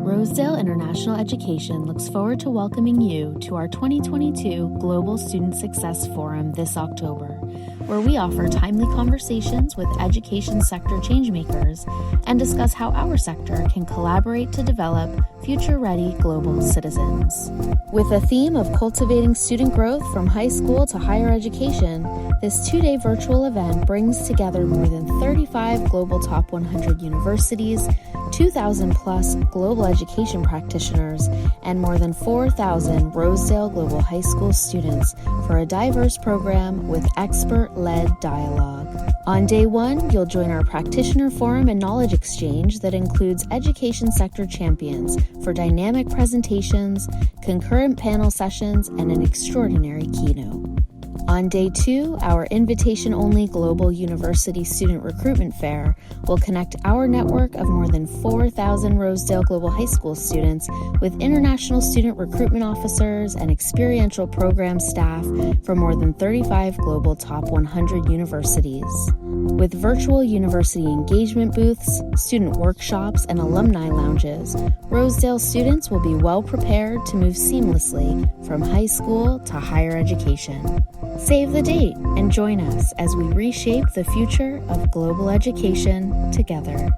Rosedale International Education looks forward to welcoming you to our 2022 Global Student Success Forum this October, where we offer timely conversations with education sector changemakers and discuss how our sector can collaborate to develop future-ready global citizens. With a theme of cultivating student growth from high school to higher education, this two-day virtual event brings together more than 35 global top 100 universities, 2,000 plus global education practitioners, and more than 4,000 Rosedale Global High School students for a diverse program with expert-led dialogue. On day one, you'll join our practitioner forum and knowledge exchange that includes education sector champions for dynamic presentations, concurrent panel sessions, and an extraordinary keynote. On day two, our invitation-only Global University Student Recruitment Fair will connect our network of more than 4,000 Rosedale Global High School students with international student recruitment officers and experiential program staff from more than 35 global top 100 universities. With virtual university engagement booths, student workshops, and alumni lounges, Rosedale students will be well prepared to move seamlessly from high school to higher education. Save the date and join us as we reshape the future of global education together.